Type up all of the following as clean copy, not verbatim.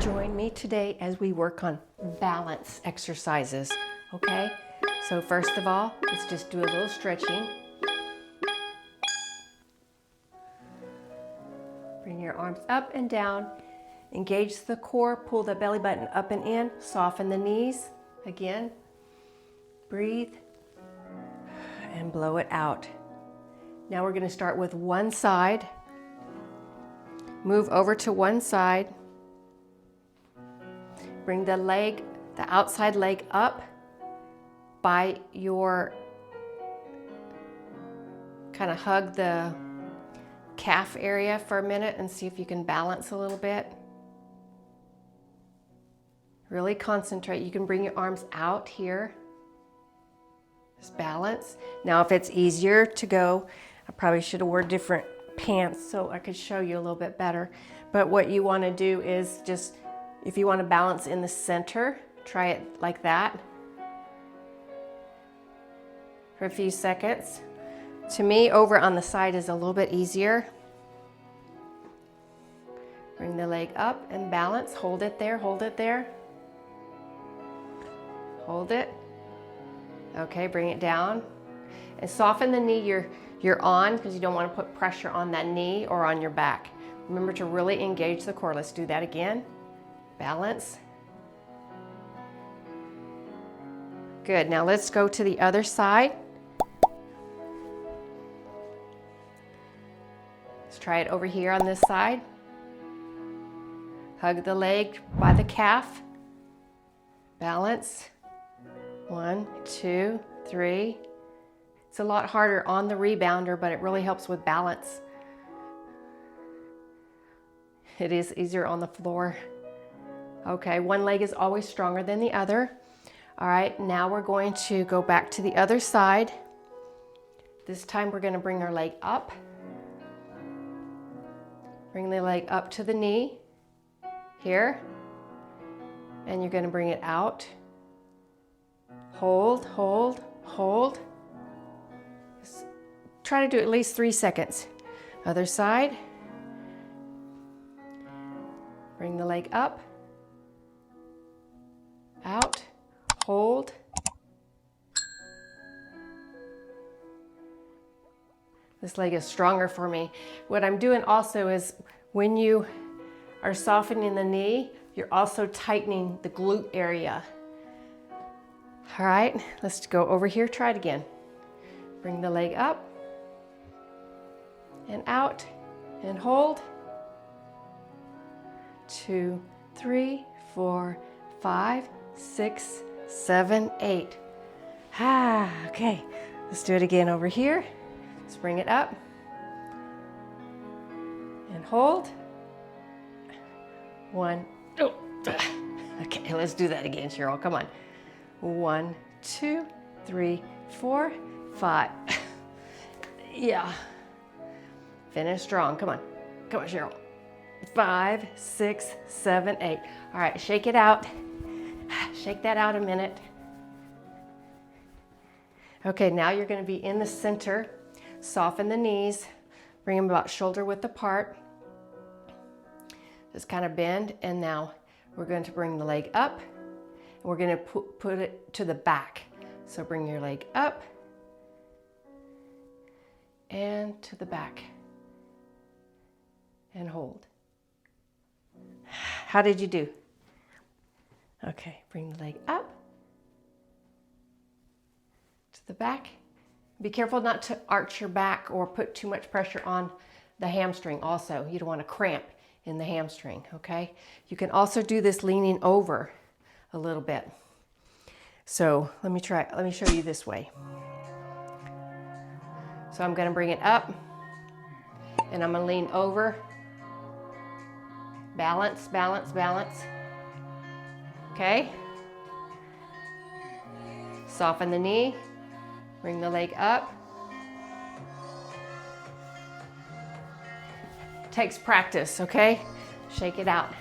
Join me today as we work on balance exercises, okay? So first of all, let's just do a little stretching. Bring your arms up and down. Engage the core, pull the belly button up and in, soften the knees. Again, breathe and blow it out. Now we're going to start with one side. Move over to one side. Bring the leg, the outside leg up by your, kind of hug the calf area for a minute and see if you can balance a little bit. Really concentrate. You can bring your arms out here. Just balance. Now if it's easier to go, I probably should have worn different pants so I could show you a little bit better. But what you want to do is just, if you want to balance in the center, try it like that for a few seconds. To me, over on the side is a little bit easier. Bring the leg up and balance. Hold it there, hold it there. Hold it. Okay, bring it down. And soften the knee you're on, because you don't want to put pressure on that knee or on your back. Remember to really engage the core. Let's do that again. Balance. Good, now let's go to the other side. Let's try it over here on this side. Hug the leg by the calf. Balance. 1, 2, 3. It's a lot harder on the rebounder, but it really helps with balance. It is easier on the floor. Okay, one leg is always stronger than the other. All right, now we're going to go back to the other side. This time we're going to bring our leg up. Bring the leg up to the knee here. And you're going to bring it out. Hold, hold, hold. Just try to do at least 3 seconds. Other side. Bring the leg up. Out, hold. This leg is stronger for me. What I'm doing also is when you are softening the knee, you're also tightening the glute area. All right, let's go over here, try it again. Bring the leg up and out and hold. 2, 3, 4, 5, 6, 7, 8. Okay, let's do it again over here. Let's bring it up and hold. 1, oh. Okay, let's do that again, Cheryl, come on. 1, 2, 3, 4, 5. Yeah. Finish strong, come on. Come on, Cheryl. 5, 6, 7, 8. All right, shake it out. Shake that out a minute. Okay, now you're going to be in the center. Soften the knees. Bring them about shoulder width apart. Just kind of bend. And now we're going to bring the leg up. And we're going to put it to the back. So bring your leg up and to the back. And hold. How did you do? Okay, bring the leg up to the back. Be careful not to arch your back or put too much pressure on the hamstring also. You don't want to cramp in the hamstring, okay? You can also do this leaning over a little bit. So let me show you this way. So I'm going to bring it up and I'm going to lean over. Balance, balance, balance. Okay. Soften the knee. Bring the leg up. Takes practice, okay? Shake it out.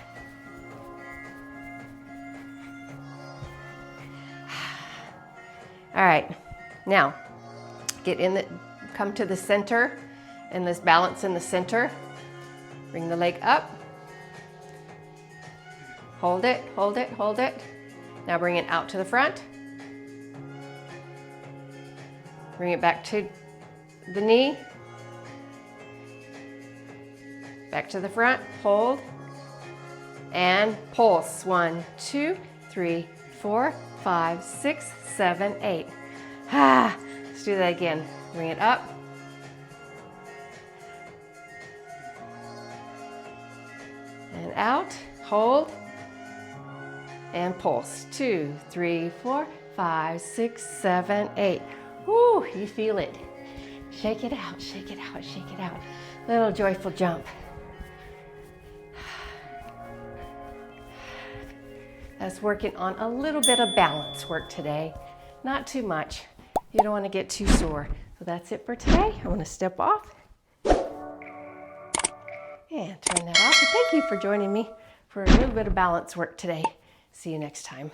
All right. Now, come to the center and this balance in the center. Bring the leg up. Hold it, hold it, hold it. Now bring it out to the front. Bring it back to the knee. Back to the front, hold. And pulse. 1, 2, 3, 4, 5, 6, 7, 8. Let's do that again. Bring it up. And out, hold. And pulse. 2, 3, 4, 5, 6, 7, 8. Woo, you feel it. Shake it out, shake it out, shake it out. Little joyful jump. That's working on a little bit of balance work today. Not too much. You don't want to get too sore. So that's it for today. I'm going to step off and turn that off. And thank you for joining me for a little bit of balance work today. See you next time.